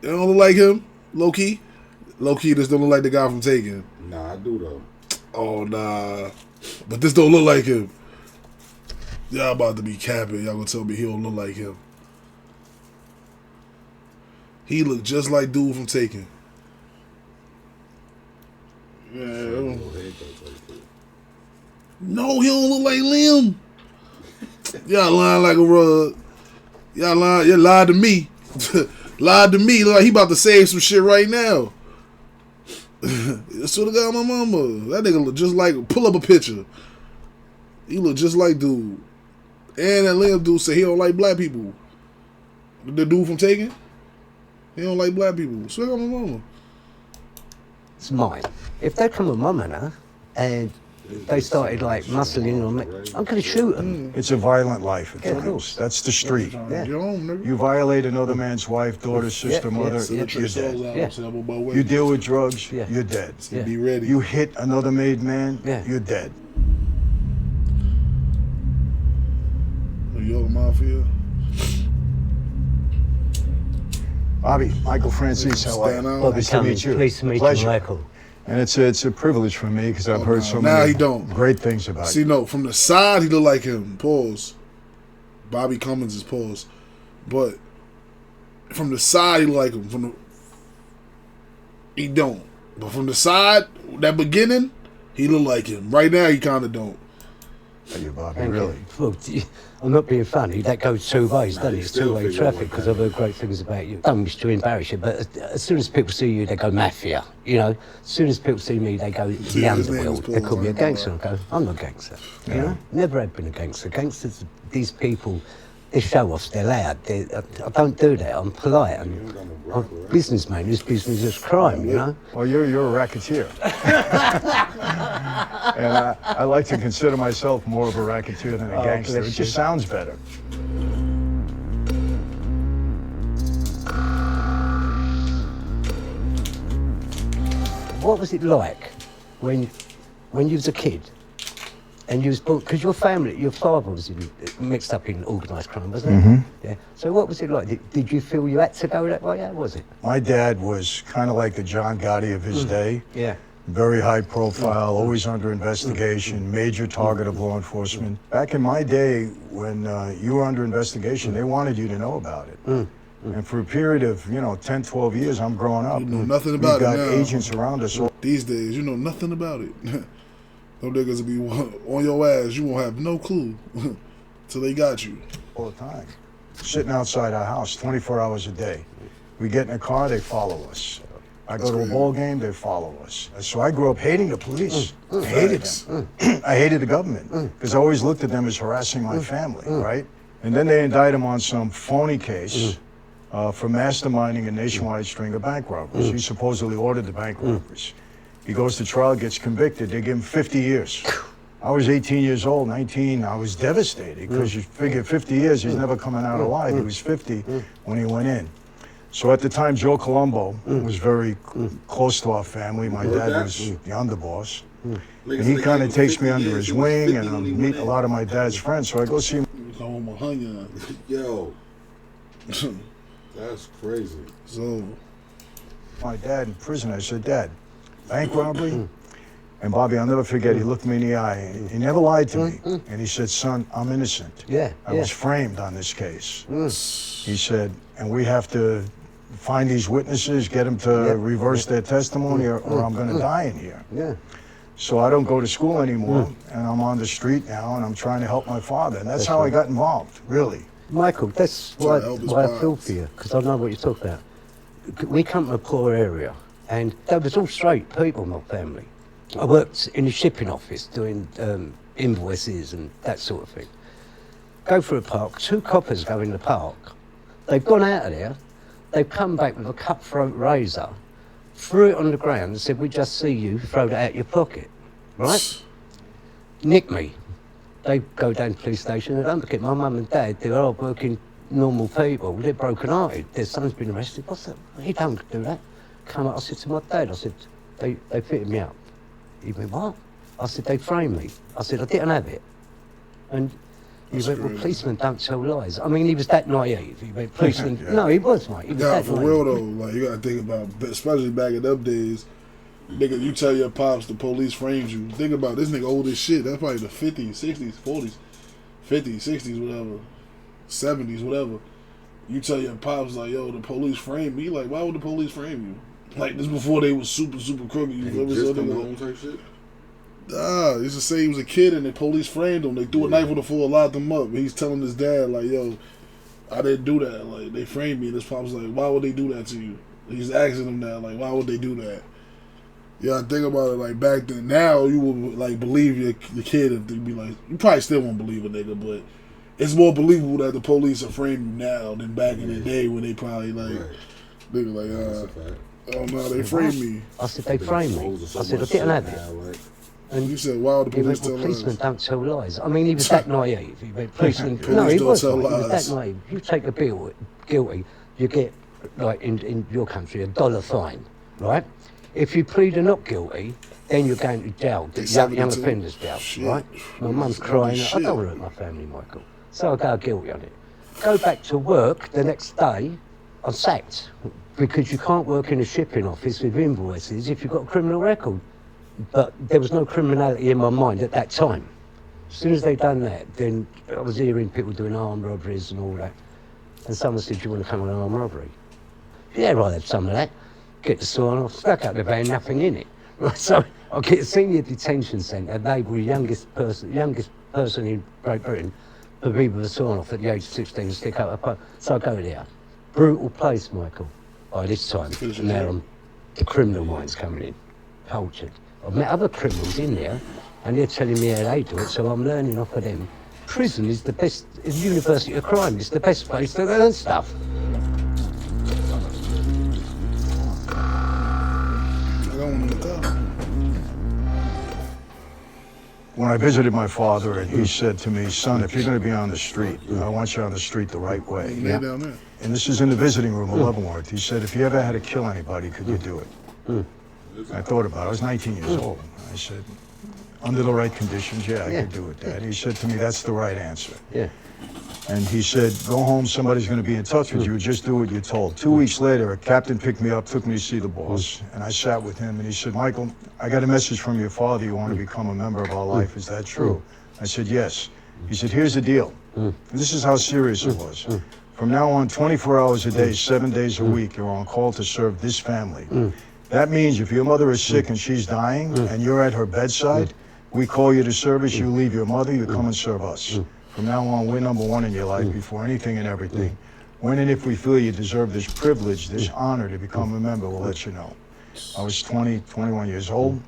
It don't look like him, low key. Low key, this don't look like the guy from Taken. Nah, I do though. Oh nah, but this don't look like him. Y'all about to be capping. Y'all gonna tell me he don't look like him? He look just like dude from Taken. Yeah. No, he don't look like Liam. Y'all lying like a rug. Y'all lying. You lied to me. Lied to me. Like he about to save some shit right now. Swear to God, my mama. That nigga look just like. Pull up a picture. He look just like dude. And that Liam dude said he don't like black people. The dude from Taken. He don't like black people. Swear to God, my mama. It's mine. If they come with my manor and they started like muscling on me, I'm going to shoot them. It's a violent life. It's of course. That's the street. Yeah. You violate another man's wife, daughter, sister, mother, you're dead. You deal with drugs, you're dead. Be ready. You hit another made man, you're dead. New York Mafia. Bobby, Michael Francis, how are you? Nice to meet you. Pleased to meet you, Michael. And it's a privilege for me because I've heard so Nah, many he don't. great things about See, you. no, from the side he look like him. Pause. Bobby Cummins is pause. But from the side he look like him. He don't. But from the side, that beginning, he look like him. Right now he kinda don't. Are you, Bobby? Really? Look, I'm not being funny. That goes two ways, doesn't it? It's two-way traffic because I've heard great things about you. Don't wish to embarrass you, but as soon as people see you, they go Mafia. You know, as soon as people see me, they go the underworld. They call me a gangster. I go, I'm not a gangster. You know, never have been a gangster. Gangsters, these people, they're show-offs. They're loud. I don't do that. I'm polite. I'm a businessman. This business is crime. You know. Well, you're a racketeer. And I like to consider myself more of a racketeer than a gangster. It just sounds better. What was it like when you was a kid and you was born, because your father was mixed up in organised crime, wasn't he? Yeah. So what was it like? Did you feel you had to go that way? How was it? My dad was kind of like the John Gotti of his day. Yeah. Very high profile, always under investigation, major target of law enforcement. Back in my day, when you were under investigation, they wanted you to know about it. And for a period of, 10, 12 years, I'm growing up. You know nothing about it now. We've got agents around us. These days, you know nothing about it. Them niggas will be on your ass. You won't have no clue till they got you. All the time. Sitting outside our house 24 hours a day. We get in a car, they follow us. I go to a ball game, they follow us. So I grew up hating the police. I hated them. I hated the government because I always looked at them as harassing my family, right? And then they indict him on some phony case for masterminding a nationwide string of bank robberies. He supposedly ordered the bank robberies. He goes to trial, gets convicted. They give him 50 years. I was 18 years old, 19. I was devastated because you figure 50 years, he's never coming out alive. He was 50 when he went in. So at the time, Joe Colombo was very close to our family. My dad was the underboss. And he kind of takes me under his wing, and I'm meeting a lot of my dad's friends. So I go see him. Yo, that's crazy. So my dad in prison, I said, Dad, bank robbery? And Bobby, I'll never forget, he looked me in the eye. He never lied to me. And he said, son, I'm innocent. I was framed on this case. He said, and we have to find these witnesses, get them to reverse their testimony, or I'm going to die in here. So I don't go to school anymore, and I'm on the street now, and I'm trying to help my father. And that's how I got involved, really. Michael, that's why I feel for you, because I know what you're talking about. We come from a poor area, and they was all straight people, my family. I worked in the shipping office doing invoices and that sort of thing. Go through a park, two coppers go in the park. They've gone out of there, they've come back with a cutthroat razor, threw it on the ground and said, we just see you, throw that out your pocket, right? Nick me. They go down to the police station, they don't look at my mum and dad, they're hard-working, normal people, they're broken-hearted. Their son's been arrested, what's that? He don't do that. Come up, I said to my dad, I said, they fitted me up. He went, what? I said, they framed me. I said, I didn't have it. And You went, well, policemen don't tell lies. I mean, he was that naive. He went, policemen... Yeah. No, he was, mate. He was that for naive. real, though, like, you gotta think about, especially back in them days, nigga, you tell your pops the police framed you. Think about this nigga old as shit. That's probably the 50s, 60s, 40s, 50s, 60s, whatever, 70s, whatever. You tell your pops, like, yo, the police framed me. Like, why would the police frame you? Like, this before they was super, super crooked. You ever just saw come nigga? home type shit? He used to say he was a kid and the police framed him. They threw a knife on the floor, locked him up. He's telling his dad, like, yo, I didn't do that. Like, they framed me. And his pop's like, why would they do that to you? He's asking him now, like, why would they do that? Yeah, I think about it, like, back then. Now, you would, like, believe your kid if they'd be like, you probably still won't believe a nigga, but it's more believable that the police are framing you now than back in the day when they probably, like, they were like, oh, no, they framed me. I said, they framed me. I said, I didn't have it. And you said, why would the He went, police well, tell policemen lies? don't tell lies. I mean, he was that naive. He went, policemen... Police No, he don't was, tell mate. He was lies. that naive. You take a bill, guilty, you get, like, in your country, $1 fine, right? If you plead not guilty, then you're going to jail, young offenders jail, right? My mum's crying. I don't want to hurt my family, Michael. So I go guilty on it. Go back to work the next day, I'm sacked. Because you can't work in a shipping office with invoices if you've got a criminal record. But there was no criminality in my mind at that time. As soon as they'd done that, then I was hearing people doing armed robberies and all that. And someone said, do you want to come on an armed robbery? Yeah, I'll have some of that. Get the sign off, stuck up the van, nothing in it. Right, so I get a senior detention centre. They were the youngest person in Great Britain for people with a sign off at the age of 16 to stick up a post. So I go there. Brutal place, Michael. By this time, now the criminal mind's coming in, cultured. I've met other criminals in there, and they're telling me how they do it, so I'm learning off of them. Prison is the best, university of crime, it's the best place to learn stuff. When I visited my father, and he said to me, son, if you're going to be on the street, I want you on the street the right way. Lay down there. And this is in the visiting room of Leavenworth. He said, if you ever had to kill anybody, could you do it? I thought about it. I was 19 years old. I said, under the right conditions, yeah, I could do it, Dad. He said to me, that's the right answer. Yeah. And he said, go home, somebody's going to be in touch with you. Just do what you're told. 2 weeks later, a captain picked me up, took me to see the boss, and I sat with him, and he said, Michael, I got a message from your father. You want to become a member of our life. Is that true? I said, yes. He said, here's the deal. And this is how serious it was. From now on, 24 hours a day, 7 days a week, you're on call to serve this family. That means if your mother is sick and she's dying, and you're at her bedside, we call you to service, you leave your mother, you come and serve us. From now on, we're number one in your life before anything and everything. When and if we feel you deserve this privilege, this honor to become a member, we'll let you know. I was 20, 21 years old.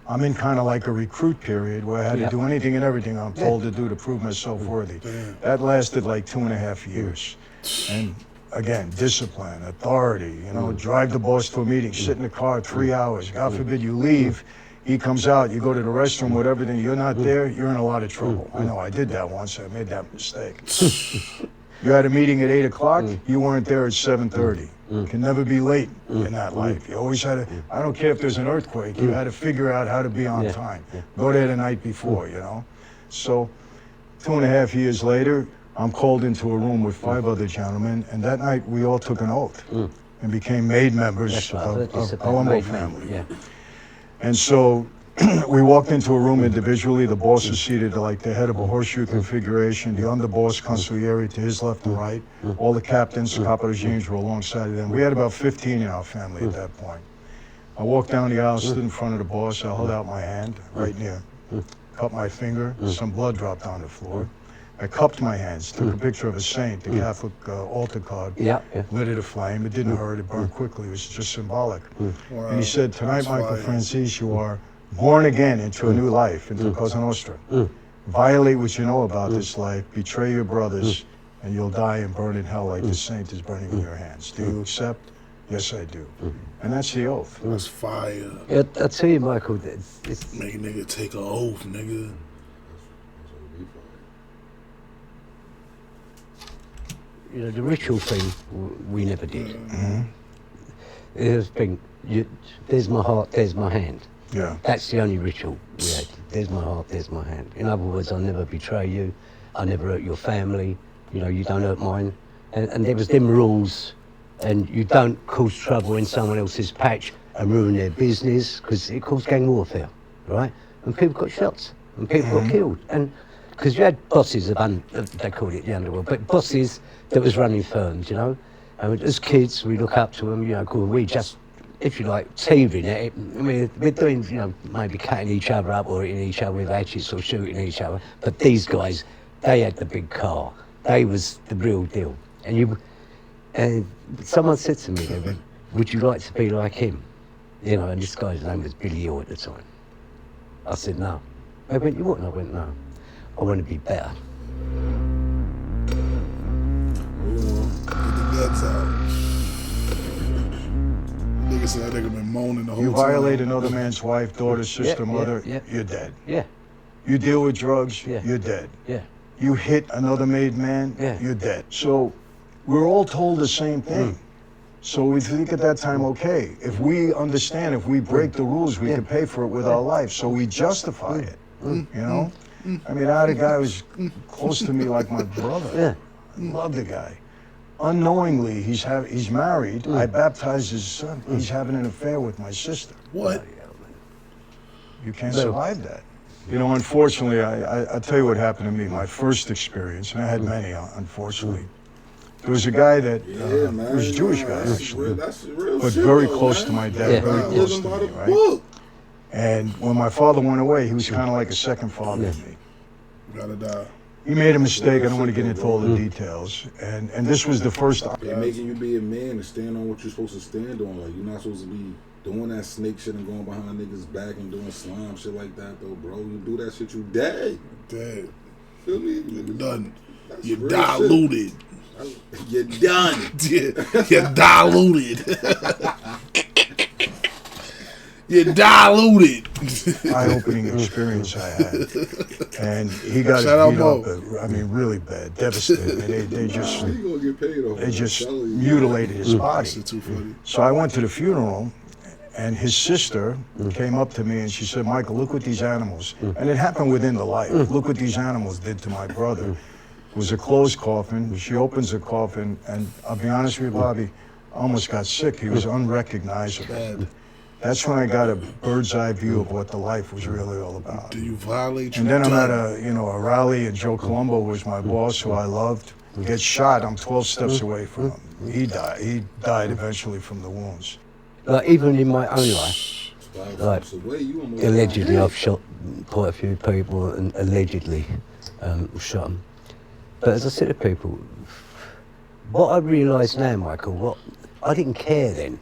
I'm in kind of like a recruit period where I had to do anything and everything I'm told to do to prove myself worthy. That lasted like 2.5 years. And again, discipline, authority, you know, drive the boss to a meeting, sit in the car 3 hours. God forbid you leave. He comes out, you go to the restroom with everything, you're not there, you're in a lot of trouble. I know, I did that once, I made that mistake. You had a meeting at 8 o'clock, you weren't there at 7:30. You can never be late in that life. You always had to, I don't care if there's an earthquake, you had to figure out how to be on time. Go there the night before, you know? So, 2.5 years later, I'm called into a room with 5 other gentlemen, and that night we all took an oath and became made members of our family. And so we walked into a room individually. The boss is seated like the head of a horseshoe configuration. The underboss, consigliere, to his left and right. All the captains, capo regimes were alongside of them. We had about 15 in our family at that point. I walked down the aisle, stood in front of the boss. I held out my hand right near. Cut my finger. Some blood dropped on the floor. I cupped my hands, took a picture of a saint, the Catholic altar card, lit it aflame. It didn't hurt, it burned quickly, it was just symbolic. And he said, tonight, Michael Francis, you are born again into a new life, into Cosa Nostra. Violate what you know about this life, betray your brothers, and you'll die and burn in hell like the saint is burning in your hands. Do you accept? Yes, I do. And that's the oath. That's fire. Yeah, I tell you, Michael, it's Make a nigga take an oath, nigga. you know, the ritual thing we never did. There's been, there's my heart, there's my hand. Yeah. That's the only ritual we had. There's my heart, there's my hand. In other words, I'll never betray you. I never hurt your family, you know, you don't hurt mine. And there was them rules, and you don't cause trouble in someone else's patch and ruin their business, because it caused gang warfare, right? And people got shot, and people got killed. And because you had bosses they called it the underworld, but bosses that was running firms, you know. And as kids, we look up to them, you know, we just, if you like, teasing it. We're doing, you know, maybe cutting each other up or hitting each other with hatchets or shooting each other. But these guys, they had the big car. They was the real deal. And someone said to me, they went, would you like to be like him? You know, and this guy's name was Billy Hill at the time. I said, no. They went, you wouldn't? I went, no. I want to be better. Get the guts out. Nigga said that nigga been moaning the whole You time. violate another man's wife, daughter, sister, mother, you're dead. Yeah. You deal with drugs, Yeah. you're dead. Yeah. You hit another made man, you're dead. So we're all told the same thing. So we think at that time, okay, if we understand, if we break the rules, we can pay for it with our life. So we justify it, you know? I mean, I had a guy who was close to me like my brother. Yeah. I love the guy. Unknowingly, he's married. I baptized his son. He's having an affair with my sister. What? You can't survive that. You know, unfortunately, I'll tell you what happened to me, my first experience, and I had many, unfortunately. There was a guy that was a Jewish guy, actually, but very close to my dad, very close to me, right? And when my father went away, he was kind of like a second father to me. Gotta die. He made a mistake. I don't want to get into all the details. And this was the first time. They're making you be a man and stand on what you're supposed to stand on. Like, you're not supposed to be doing that snake shit and going behind niggas' back and doing slime shit like that, though, bro. You do that shit, you dead. Dead. Feel me? You're done. That's You're real diluted. shit. You're done. You're diluted. You're diluted. Eye-opening experience I had. And he got Shout beat out up, I mean, really bad, devastated. They just, You gonna get paid off. they just mutilated his body. Shit too funny. So I went to the funeral, and his sister came up to me and she said, Michael, look what these animals, and it happened within the life, look what these animals did to my brother. It was a closed coffin. She opens the coffin, and I'll be honest with you, Bobby, I almost got sick. He was unrecognizable. That's when I got a bird's eye view of what the life was really all about. Do you violate And your then I'm at done. a rally, and Joe Colombo was my boss, who I loved. Gets shot. I'm 12 steps away from him. He died. He died eventually from the wounds. Like, even in my own life, like, So wait, you almost allegedly I've shot quite a few people and allegedly shot them. But as I said to people, what I realise now, Michael, I didn't care then.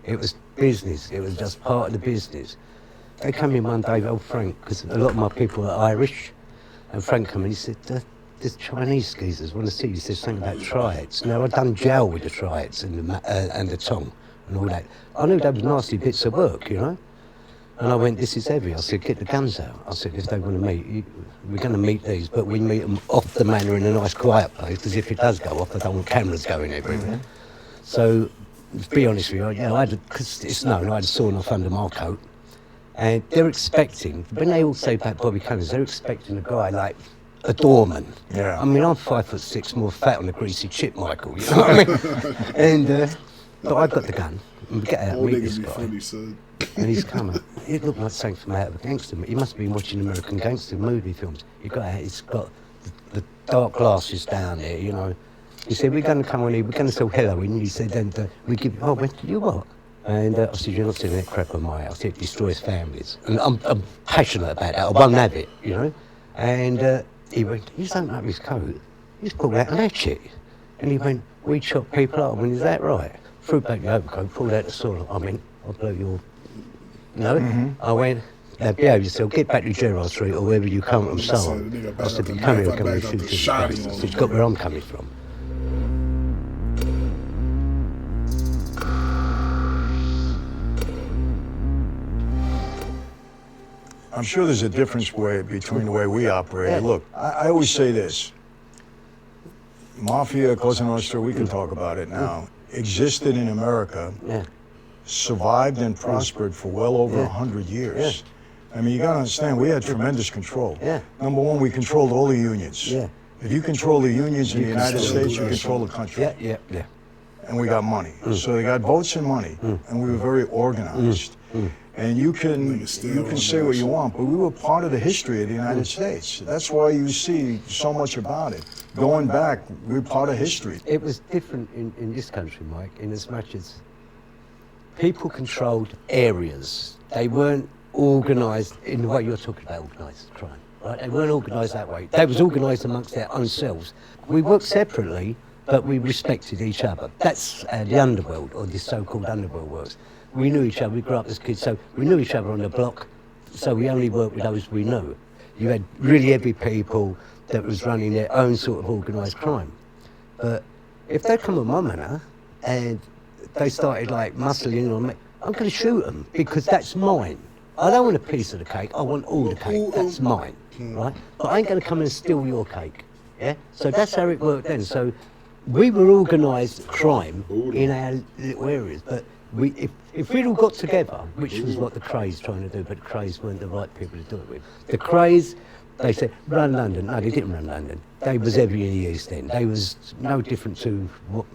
It was business. It was just part of the business. They come in one day, old Frank, because a lot of my people are Irish, and Frank came in, he said, the Chinese geezers want to see you. He said something about triads. Now, I'd done jail with the triads and the tongue and all that. I knew they were nasty bits of work, you know. And I went, this is heavy. I said, get the guns out. I said, if they want to meet, we're going to meet these, but we meet them off the manor in a nice quiet place, because if it does go off, I don't want cameras going everywhere. So, to be honest with you, yeah, because it's known, I had a sawn off under my coat. And they're expecting, when they all say about Bobby Cummings, they're expecting a guy like a doorman. Yeah. I mean, I'm 5'6", more fat on a greasy chip, Michael, you know what I mean? And, but I got the gun, and we get out and Old meet this niggas be guy. funny, son. And he's coming. It looked like something from out of a gangster movie. He must have been watching American gangster movie films. He got out, he's got the dark glasses down there, you know. He said, we're going to come on here, we're going to sell heroin. He said, and we give, oh, went to you what? And I said, you're not selling that crap on my house. It destroys families. And I'm passionate about that. I won't have it, you know. And he went, he's opened up his coat. He's pulled out an hatchet. And he went, we chop people up. I went, is that right? Threw back the overcoat, pulled out the sword. I mean, I'll blow your... No? I went, now behave yourself, get back to Gerrard Street or wherever you come from, so on. I said, you come here, I'm going to shoot you. I said, you've got where I'm coming from. I'm sure there's a difference between the way we operate. Look, I always say this. Mafia, Cosa Nostra, we can talk about it now, existed in America, survived and prospered for well over 100 years. I mean, you gotta understand, we had tremendous control. Number one, we controlled all the unions. If you control the unions in the United States, you control the country. Yeah. And we got money. So they got votes and money, and we were very organized. And you can say what you want, but we were part of the history of the United States. That's why you see so much about it. Going back, we're part of history. It was different in this country, Mike, in as much as people controlled areas. They weren't organised in the way you're talking about organised crime, right? They weren't organised that way. They was organised amongst their own selves. We worked separately, but we respected each other. That's how the underworld, or the so-called underworld, works. We knew each other, we grew up as kids, so we knew each other on the block, so we only worked with those we knew. You had really heavy people that was running their own sort of organised crime. But if they come on my manor and they started like muscling on me, I'm going to shoot them because that's mine. I don't want a piece of the cake, I want all the cake, that's mine, right? But I ain't going to come and steal your cake, yeah? So that's how it worked then. So we were organised crime in our little areas, but if we'd all got together, which was what the Krays trying to do, but the Krays weren't the right people to do it with. The Krays, they said, run London. No, they didn't run London. They was heavy in the East End. They was no different to what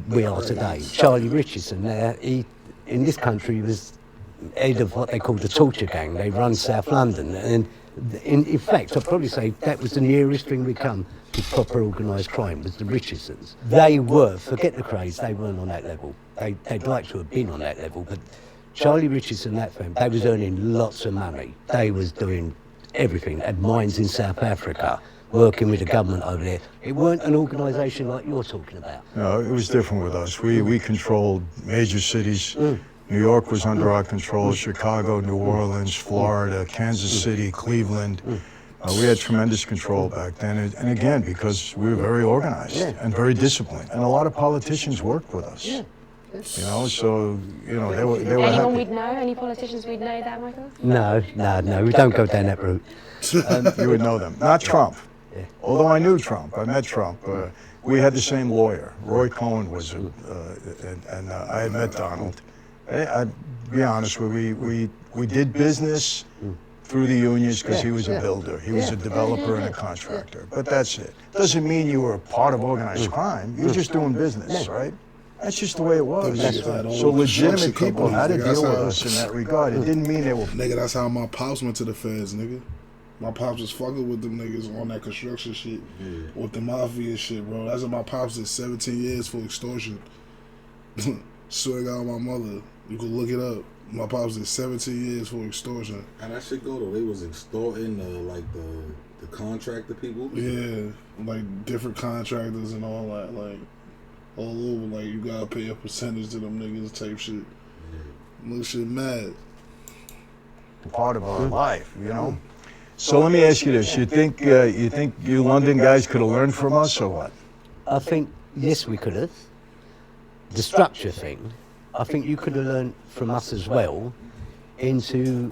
we are today. Charlie Richardson, in this country, was head of what they called the torture gang. They run South London. And in fact, I'd probably say that was the nearest thing we come to proper organised crime, was the Richardsons. They were, forget the Krays, they weren't on that level. They'd like to have been on that level, but Charlie Richardson, that firm, they was earning lots of money. They was doing everything, had mines in South Africa, working with the government over there. It weren't an organisation like you're talking about. No, it was different with us. We controlled major cities. New York was under our control, Chicago, New Orleans, Florida, Kansas City, Cleveland. We had tremendous control back then, and again, because we were very organized and very disciplined. And a lot of politicians worked with us. You know, so, you know, they were Anyone happy. we'd know? Any politicians we'd know that, Michael? No, we don't go down that route. You would know them. Not Trump. Although I knew Trump, I met Trump. We had the same lawyer. Roy Cohn was, and I had met Donald. I'd be honest with you, we did business through the unions because he was a builder. He was a developer and a contractor. But that's it. Doesn't mean you were a part of organized crime. You're just doing business, right? That's just the way it was. So legitimate people had to deal with us in that regard. It didn't mean they were... Nigga, that's how my pops went to the feds, nigga. My pops was fucking with them niggas on that construction shit. With the Mafia shit, bro. That's what my pops did 17 years for extortion. Swear to God, my mother. You can look it up. My pops did 17 years for extortion. How that shit go though? They was extorting the contractor people? Yeah. Like different contractors and all that. Like all over. Like you gotta pay a percentage to them niggas type shit. Look shit mad. Part of our life, you know? So let me ask you this. You think you London guys could have learned from us or what? I think, yes, we could have. The structure thing, I think you could have learned from us as well into,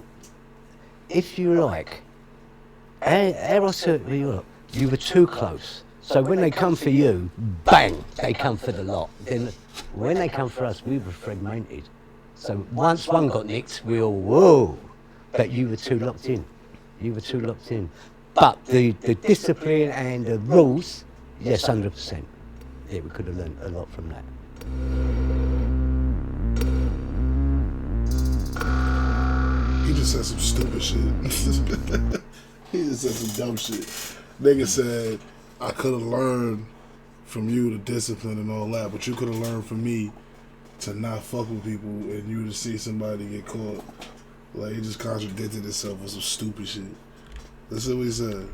if you like, how I said to you, you were too close. So when they come for you, bang, they come for the lot. Then when they come for us, we were fragmented. So once one got nicked, we all, whoa, but you were too locked in. You were too locked in. But the discipline and the rules, yes, 100%. Yeah, we could have learned a lot from that. He just said some stupid shit. He just said some dumb shit. Nigga said, I could have learned from you the discipline and all that, but you could have learned from me to not fuck with people and you to see somebody get caught. Like, he just contradicted himself with some stupid shit. That's what he said.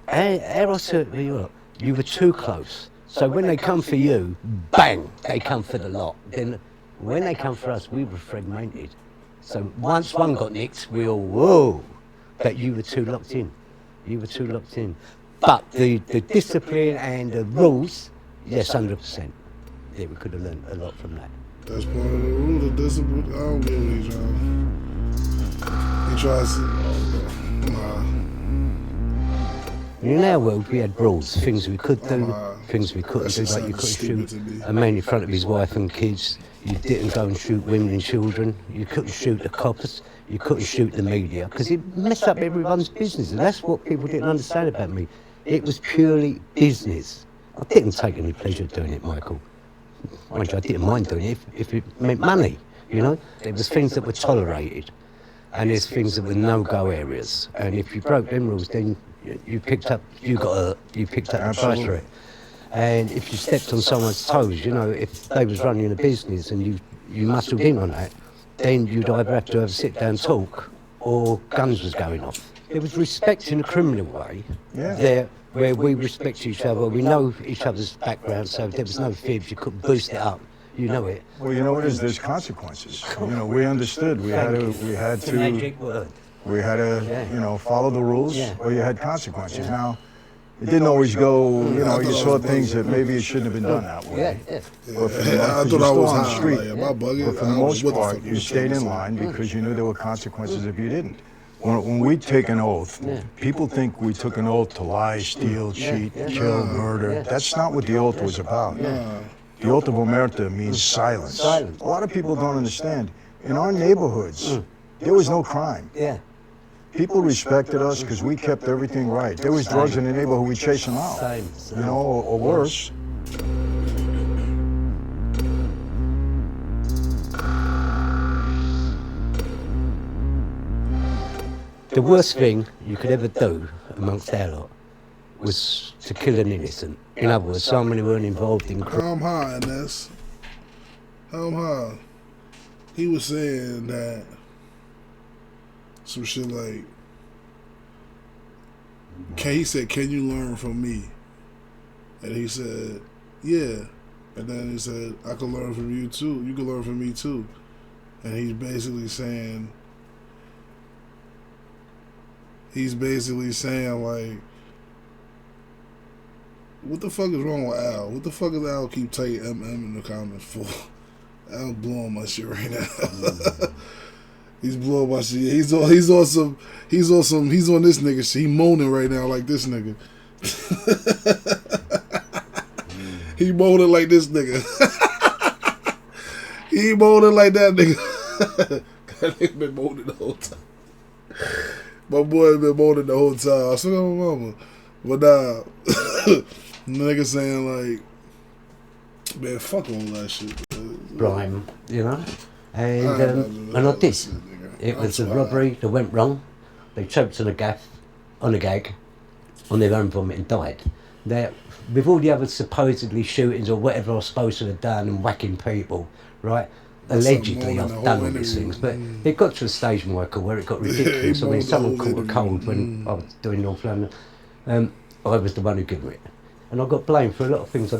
How I said to you were too close. So when they come for you, bang, they come for the lot. Then when they come for us, we were fragmented. So once one got nicked, we all, whoa, but you were too locked in. You were too locked in. But the discipline and the rules, yes, 100%. Yeah, we could have learned a lot from that. That's part of the rule, the discipline. I don't get what he's trying. He tries to, And in our world, we had rules, things we could do, Nah, things we couldn't that do, shit like you sounded couldn't stupid shoot to me. a man in front of his wife and kids, you didn't go and shoot women and children, you couldn't shoot the coppers, you couldn't shoot the media, because it messed up everyone's business, and that's what people didn't understand about me. It was purely business. I didn't take any pleasure doing it, Michael. Mind you, I didn't mind doing it if it meant money, you know? There was things that were tolerated, and there's things that were no-go areas. And if you broke them rules, then you picked up the price for it. And if you stepped on someone's toes, you know, if they was running a business and you muscled in on that, then you'd either have to have a sit-down talk or guns was going off. There was respect in a criminal way there, where we respect each other, we know each other's background, so there was no fibs, you couldn't boost it up, you know it. Well, you know what it is? There's consequences. You know, we understood. We had to, Magic word. you know, follow the rules, or you had consequences. Now, it didn't always go. You know, you saw things that maybe it shouldn't have been done that way. But for the, I because thought you're I still was on the high. street. Like, am I bugging? But for the I was most with the part, fuck you you stayed in saying. line because you knew there were consequences if you didn't. When we take an oath, people think we took an oath to lie, steal, cheat, kill, murder. That's not what the oath was about. The oath of omerta means silence. A lot of people don't understand. In our neighborhoods, there was no crime. People respected us because we kept everything right. There was drugs in the neighborhood, we chased them out. You know, or worse. The worst thing you could ever do amongst our lot was to kill an innocent. In other words, someone who weren't involved in crime. I'm high, and that's I'm high. He was saying that some shit like, he said, "Can you learn from me?" And he said, "Yeah." And then he said, "I can learn from you too. You can learn from me too." And he's basically saying like, what the fuck is wrong with Al? What the fuck is Al keep typing in the comments for? Al blowing my shit right now. He's blowing my shit. He's on this nigga shit. He moaning right now like this nigga. He moaning like this nigga. He moaning like that nigga. That nigga been moaning the whole time. My boy been moaning the whole time. I swear to my mama. But nigga saying like, man, fuck all that shit. Crime, you know? And I did. It was a robbery that went wrong. They choked on a gag, on their own vomit and died. With all the other supposedly shootings or whatever I was supposed to have done and whacking people, right? Allegedly I've done all these things, but it got to a stage, Michael, where it got ridiculous. I mean, someone caught a cold when I was doing North London. I was the one who gave it. And I got blamed for a lot of things. I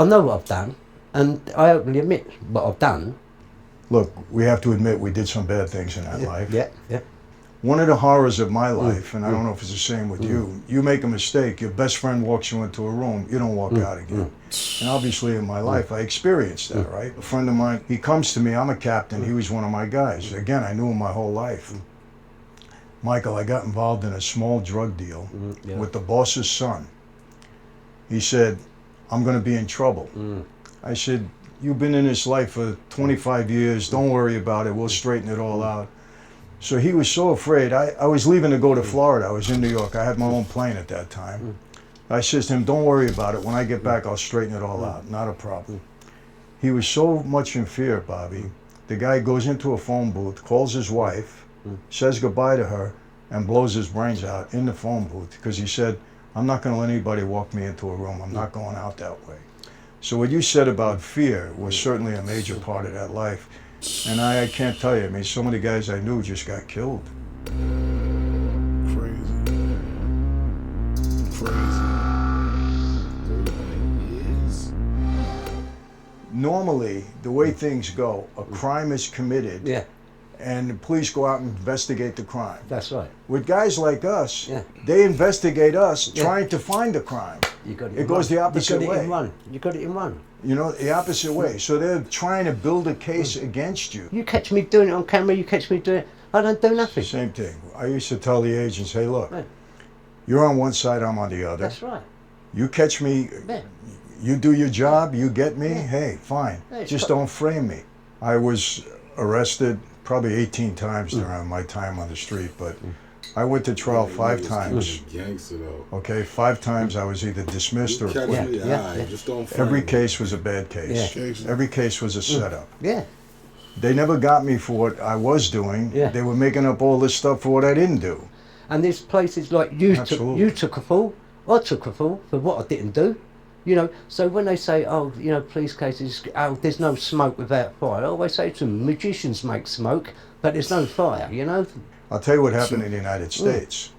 know what I've done, and I openly admit what I've done. Look, we have to admit we did some bad things in that life. Yeah. One of the horrors of my life, and I don't know if it's the same with you make a mistake, your best friend walks you into a room, you don't walk out again. And obviously in my life, I experienced that, right? A friend of mine, he comes to me, I'm a captain, he was one of my guys. Again, I knew him my whole life. Michael, I got involved in a small drug deal with the boss's son. He said, I'm gonna be in trouble. I said, you've been in this life for 25 years, don't worry about it, we'll straighten it all out. So he was so afraid. I was leaving to go to Florida. I was in New York. I had my own plane at that time. I said to him, don't worry about it. When I get back, I'll straighten it all out. Not a problem. He was so much in fear, Bobby. The guy goes into a phone booth, calls his wife, says goodbye to her, and blows his brains out in the phone booth because he said, I'm not going to let anybody walk me into a room. I'm not going out that way. So what you said about fear was certainly a major part of that life. And I can't tell you, I mean, so many guys I knew just got killed. Crazy. Normally, the way things go, a crime is committed. And the police go out and investigate the crime. That's right. With guys like us, they investigate us trying to find the crime. It goes the opposite way. You got it in one. You know, the opposite way. So they're trying to build a case against you. You catch me doing it on camera, you catch me doing it, I don't do nothing. Same thing. I used to tell the agents, hey, look, You're on one side, I'm on the other. That's right. You catch me, Yeah. you do your job, you get me, hey, fine. Yeah, Just don't frame me. I was arrested probably 18 times Mm. during my time on the street, but I went to trial 5 times. Gangster though. Okay, 5 times I was either dismissed or Catch acquitted. me, Yeah, alright, yeah. just don't frame Every me. case was a bad case. Yeah. Every case was a setup. Yeah. They never got me for what I was doing. Yeah. They were making up all this stuff for what I didn't do. And there's places like you Absolutely. took a fall, I took a fall for what I didn't do. You know, so when they say, oh, you know, police cases, oh, there's no smoke without fire, I always say to them, magicians make smoke, but there's no fire, you know? I'll tell you what happened in the United States.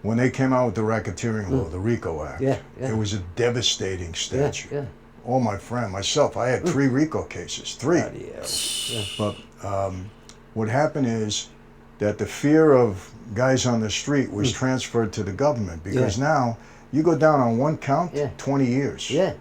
When they came out with the racketeering law, the RICO Act, Yeah, yeah. it was a devastating Yeah, statute. yeah. All my friend, myself, I had 3 RICO cases, 3. Bloody hell. Yeah. But what happened is that the fear of guys on the street was transferred to the government because now you go down on 1 count, Yeah. 20 years. Yeah,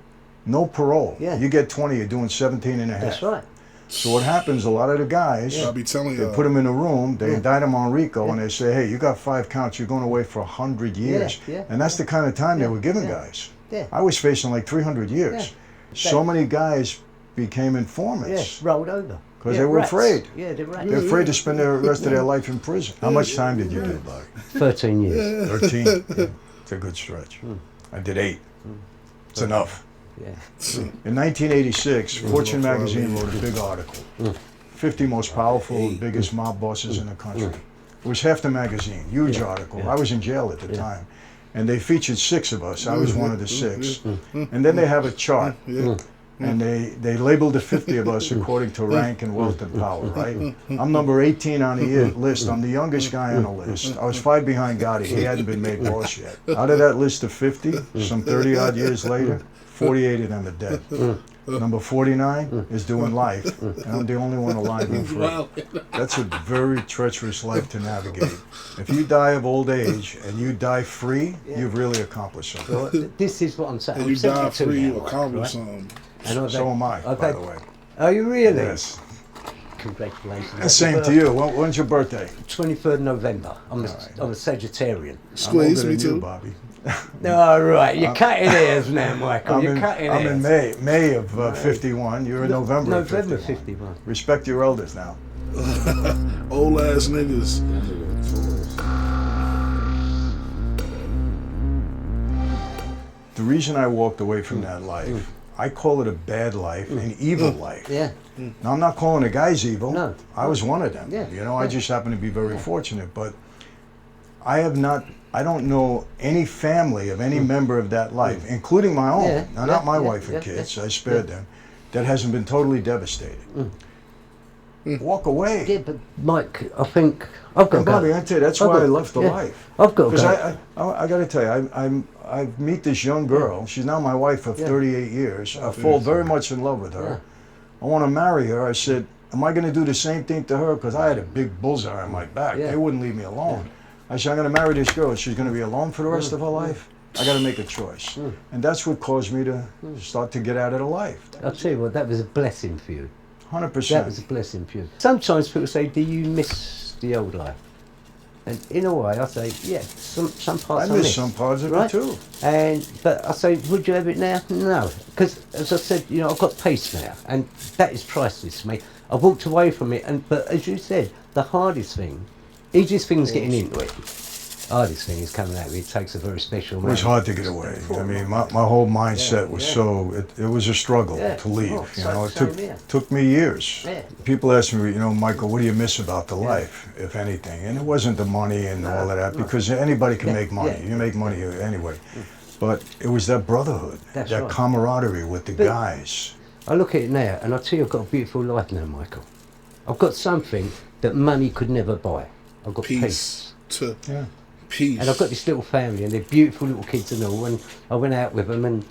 No parole. Yeah. You get 20, you're doing 17 and a half. that's right. So what happens, a lot of the guys, I'll be telling they you. put them in a room, they indict them on RICO, and they say, hey, you got 5 counts, you're going away for 100 years. yeah, And that's the kind of time they Yeah, were giving yeah. guys. Yeah. I was facing like 300 years. Yeah. So many guys became Yeah, informants. rolled over. 'Cause Yeah, they were rats. afraid. Yeah, they're rats. They're afraid to spend the rest of their life in prison. How much time did you do, Buck? 13 years. 13? Yeah, it's a good stretch. I did 8. It's enough. Yeah. In 1986, Fortune magazine wrote a big article. 50 most powerful and biggest mob bosses in the country. It was half the magazine, huge article. I was in jail at the time. And they featured 6 of us. I was one of the 6. And then they have a chart. And they labeled the 50 of us according to rank and wealth and power, right? I'm number 18 on the list. I'm the youngest guy on the list. I was 5 behind Gotti. He hadn't been made boss yet. Out of that list of 50, some 30 odd years later, 48 of them are dead. Number 49 is doing life, and I'm the only one alive and free. That's a very treacherous life to navigate. If you die of old age and you die free, you've really accomplished something. Well, this is what I'm saying. And I'm you die 72 free, now, you Mike, accomplish right? something. And I've So had- am I, I've by had- the way. Are you really? Yes. Congratulations. And same to you. When's your birthday? 23rd November. I'm right. a Sagittarian. Squeeze I'm older me than you, too. Bobby. All right, you're cutting hairs now, Michael. You're cutting I'm hairs. in May of 51. You're in November of November 51. 51. Respect your elders now. Old ass niggas. That nigga Taurus. The reason I walked away from that life, I call it a bad life, an evil life. Yeah. Now, I'm not calling the guys evil. No. I was one of them. Yeah. You know, I just happen to be very fortunate. But I don't know any family of any member of that life, including my own, Yeah, now not my yeah, wife and yeah, kids, yeah. I spared them, that hasn't been totally devastated. Walk away. Yeah, but Mike, I think I've got And to Bobby, go. I tell you, that's I've why got- I left the yeah. life. I've got to Because go. I got to tell you, I meet this young girl. She's now my wife of Yeah. 38 years. I fall very much in love with her. I want to marry her. I said, am I going to do the same thing to her? Because I had a big bullseye on my back. Yeah. They wouldn't leave me alone. I said, I'm going to marry this girl. She's going to be alone for the rest of her life. I got to make a choice. And that's what caused me to start to get out of the life. I'll tell you what, that was a blessing for you. 100%. That was a blessing for you. Sometimes people say, do you miss the old life? And in a way, I say, yeah, some parts I miss some parts of it too. But I say, would you have it now? No, because as I said, you know, I've got peace now, and that is priceless to me. I've walked away from it, but as you said, the hardest thing, easiest thing is getting into it. Hardest thing is coming out of it. It takes a very special man. It was hard to get away. I mean, my whole mindset was it was a struggle to leave. Oh, You know, it same here. took me years. Yeah. People ask me, you know, Michael, what do you miss about the life, if anything? And it wasn't the money and all of that, because anybody can make money. yeah. You make money anyway. But it was that brotherhood, That's that right. camaraderie with the guys. I look at it now, and I tell you, I've got a beautiful life now, Michael. I've got something that money could never buy. I've got peace. Yeah. Peace. And I've got this little family, and they're beautiful little kids and all, and I went out with them, and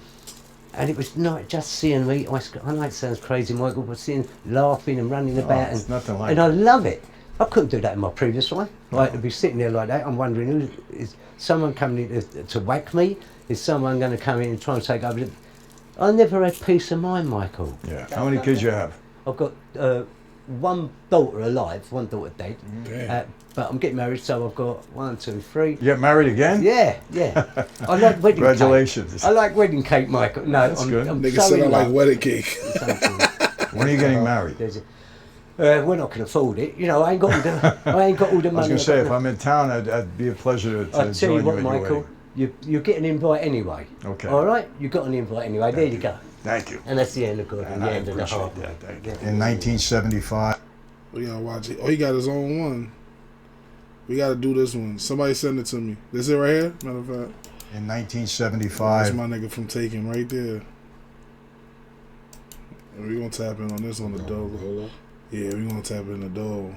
it was not just seeing me. I know it sounds crazy, Michael, but seeing laughing and running about, it's and nothing like and that. I love it. I couldn't do that in my previous life. Like to be sitting there like that, I'm wondering, is someone coming in to whack me? Is someone going to come in and try and take over? I never had peace of mind, Michael. Yeah. How many kids you have? I've got one daughter alive, one daughter dead. Damn. But I'm getting married, so I've got 1, 2, 3. You get married again? Yeah. I like wedding Congratulations. cake. I like wedding cake, Michael. No, That's good. I'm Nigga so said I in like love. wedding cake. When are you getting married? We're not going to afford it. You know, I ain't got all the I was money. going to say, if I'm in town, it'd be a pleasure to I'll tell join you you what, at your Michael. wedding. You're getting an invite anyway. Okay. All right? You got an invite anyway. There you go. Thank you. And that's the end of God. And the I end of the appreciate heart. that. Thank you. In 1975, We gotta watch it. Oh, he got his own one. We gotta do this one. Somebody send it to me. This it right here? Matter of fact. in That's 1975, my nigga from Taken right there. And we gonna tap in on this on the door. Hold up. Yeah, we gonna tap in the door.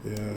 Yeah.